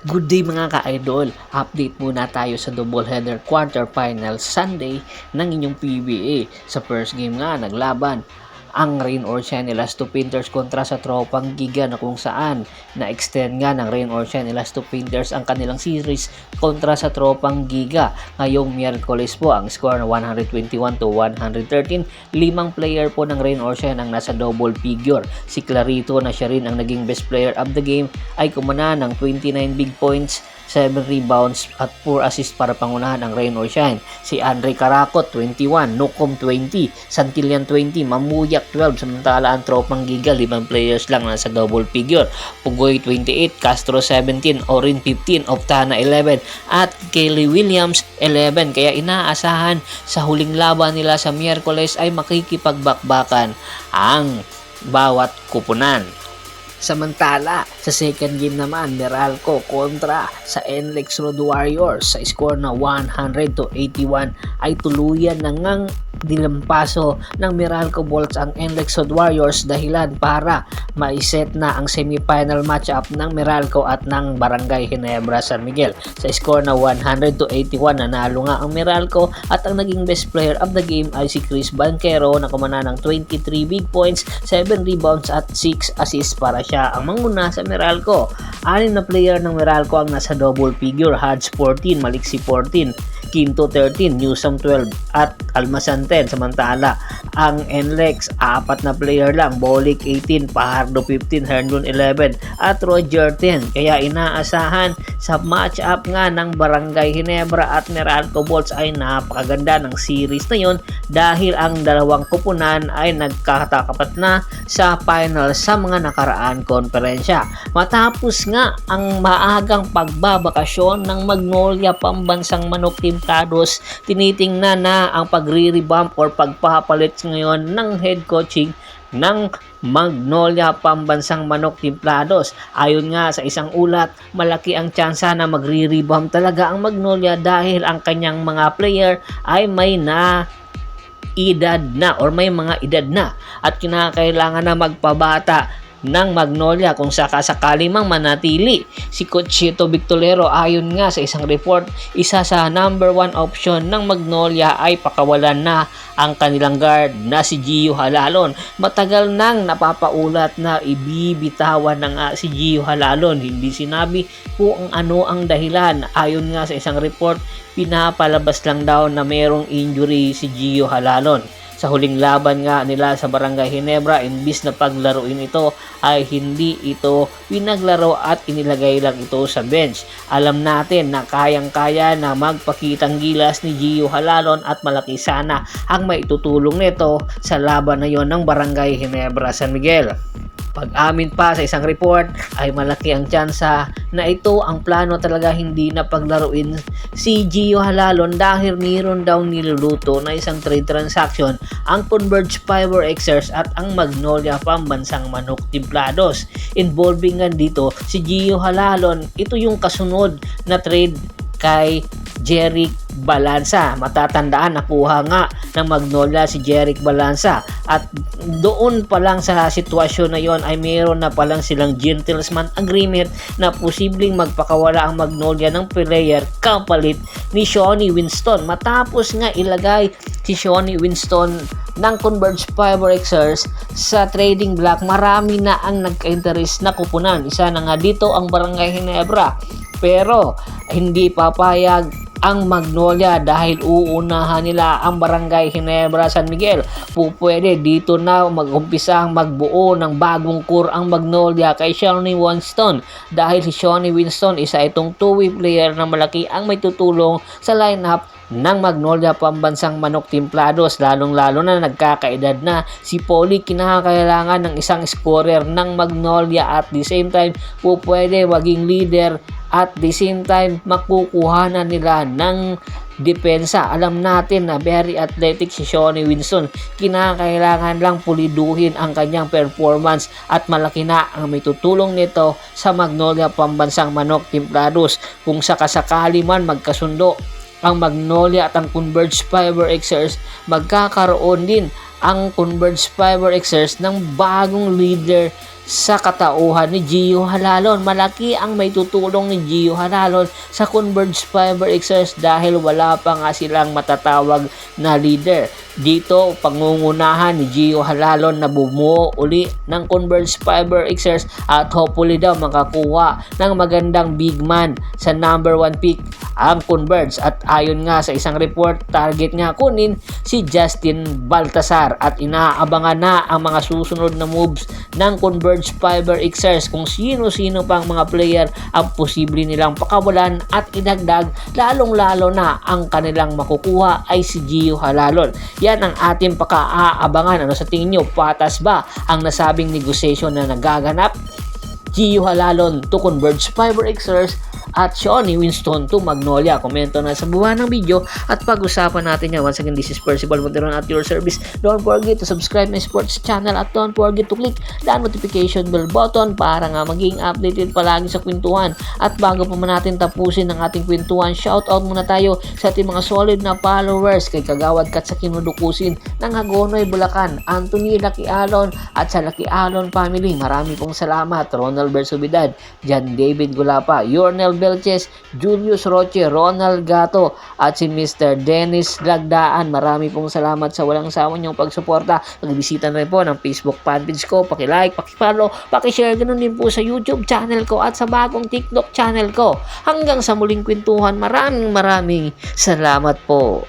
Good day mga ka-idol! Update muna tayo sa doubleheader quarterfinal Sunday ng inyong PBA. Sa first game nga, naglaban ang Rain or Shine Elasto Painters kontra sa Tropang Giga na kung saan na-extend nga ng Rain or Shine Elasto Painters ang kanilang series kontra sa Tropang Giga. Ngayong Miyerkules po ang score na 121-113. 5 player po ng Rain or Shine ang nasa double figure. Si Clarito na siya rin ang naging best player of the game ay kumana ng 29 big points, 7 rebounds at 4 assists para pangunahan ang Rain or Shine. Si Andre Caracot 21, Nukom 20, Santillan 20, Mamuyak 12, samantala ang Tropang Giga 5 players lang nasa double figure. Pugoy 28, Castro 17, Orin 15, Optana 11 at Kelly Williams 11. Kaya inaasahan sa huling laban nila sa Miyerkules ay makikipagbakbakan ang bawat kupunan. Samantala, sa second game naman, Meralco kontra sa NLEX Road Warriors sa score na 100-81 ay tuluyan na ngang dilampaso ng Meralco Bolts ang NLEX Road Warriors dahilan para maiset na ang semifinal matchup ng Meralco at ng Barangay Ginebra San Miguel. Sa score na 100-81, nanalo nga ang Meralco at ang naging best player of the game ay si Chris Banquero na kumana ng 23 big points, 7 rebounds at 6 assists para siya ang manguna sa Meralco. 6 na player ng Meralco ang nasa double figure, Hads 14, Maliksi 14, Quinto 13, Newsom 12 at Almasan 10. Samantala ang NLEX 4 na player lang, Bolik 18, Pahardo 15, Herndon 11 at Roger 10. Kaya inaasahan sa match-up nga ng Barangay Ginebra at Meralco Bolts ay napakaganda ng series na yon dahil ang dalawang kupunan ay nagkatakapat na sa final sa mga nakaraan konferensya. Matapos nga ang maagang pagbabakasyon ng Magnolia Pambansang Manok Timplados, tinitingnan na ang pagre-revamp or pagpapalit ngayon ng head coaching ng Magnolia Pambansang Manok Timplados. Ayon nga sa isang ulat, malaki ang tsansa na magre-revamp talaga ang Magnolia dahil ang kanyang mga player ay may na edad na or may mga edad na at kinakailangan na magpabata ng Magnolia kung sakasakali mang manatili si Cochito Victolero. Ayon nga sa isang report, isa sa number 1 option ng Magnolia ay pakawalan na ang kanilang guard na si Gio Halalon. Matagal nang napapaulat na ibibitawan na nga si Gio Halalon. Hindi sinabi po ang ano ang dahilan. Ayon nga sa isang report, pinapalabas lang daw na merong injury si Gio Halalon. Sa huling laban nga nila sa Barangay Ginebra, imbis na paglaruin ito ay hindi ito pinaglaro at inilagay lang ito sa bench. Alam natin na kayang-kaya na magpakitang gilas ni Gio Halalon at malaki sana ang maitutulong nito sa laban na yon ng Barangay Ginebra San Miguel. Pag-amin pa sa isang report ay malaki ang tsansa na ito ang plano talaga hindi na paglaruin si Gio Halalon dahil mayroon daw niluluto na isang trade transaction ang Converge Fiber Xers at ang Magnolia Pambansang Manok Timplados. Involving nga dito si Gio Halalon, ito yung kasunod na trade kay Jeric Balanza. Matatandaan, nakuha nga ng Magnolia si Jeric Balanza at doon pa lang sa sitwasyon na yon ay mayroon na palang silang gentleman agreement na posibleng magpakawala ang Magnolia ng player kapalit ni Shawnee Winston. Matapos nga ilagay si Shawnee Winston ng Converge Fiber Xers sa trading block, marami na ang nagka-interest na kupunan. Isa na nga dito ang Barangay Ginebra, pero hindi papayag ang Magnolia dahil uunahan nila ang Barangay Ginebra San Miguel. Pupwede dito na mag-umpisa magbuo ng bagong core ang Magnolia kay Shawnee Winston dahil si Shawnee Winston isa itong two-way player na malaki ang may tutulong sa lineup ng Magnolia Pambansang Manok Timplados, lalong-lalo na nagkakaedad na si Polly. Kinakailangan ng isang scorer ng Magnolia at the same time pupwede maging leader at the same time makukuhanan nila ng depensa. Alam natin na very athletic si Shawnee Winston. Kinakailangan lang puliduhin ang kanyang performance at malaki na ang may tutulong nito sa Magnolia Pambansang Manok Timplados. Kung sakasakali man magkasundo ang Magnolia at ang Converge Fiber Xers, magkakaroon din ang Converge Fiber Xers ng bagong leader sa katauhan ni Gio Halalon. Malaki ang may tutulong ni Gio Halalon sa Converge Fiber Xers dahil wala pa nga silang matatawag na leader. Dito, pangungunahan ni Gio Halalon na bumuo uli ng Converge Fiber Xers at hopefully daw makakuha ng magandang big man sa number 1 pick ang Converge. At ayon nga sa isang report, target nga kunin si Justin Baltasar at inaabangan na ang mga susunod na moves ng Converge Fiber Xers kung sino-sino pang mga player ang posible nilang pakawalan at idagdag, lalong-lalo na ang kanilang makukuha ay si Gio Halalon. Yan ang ating paka-aabangan. Ano sa tingin nyo? Patas ba ang nasabing negotiation na nagaganap? Gio Halalon to Converge Fiber Xers at Shawnee Winston to Magnolia. Komento na sa baba ng video at pag-usapan natin yan. Once again, this is Percival Monteron at your service. Don't forget to subscribe my sports channel at don't forget to click the notification bell button para nga maging updated palagi sa kwentuhan. At bago pa man natin tapusin ang ating kwentuhan, shoutout muna tayo sa ating mga solid na followers kay Kagawad Kat sa Kinudukusin ng Hagonoy, Bulacan, Anthony Lucky Alon at sa Lucky Alon family. Marami pong salamat. Ronald Bersubidad, John David Gulapa, Yornel Belches, Julius Roche, Ronald Gato at si Mr. Dennis Lagdaan. Marami pong salamat sa walang sawa niyong pagsuporta. Magbisita na rin po ng Facebook fanpage ko. Paki-like, paki-follow, paki-share. Ganun din po sa YouTube channel ko at sa bagong TikTok channel ko. Hanggang sa muling kwentuhan, maraming salamat po.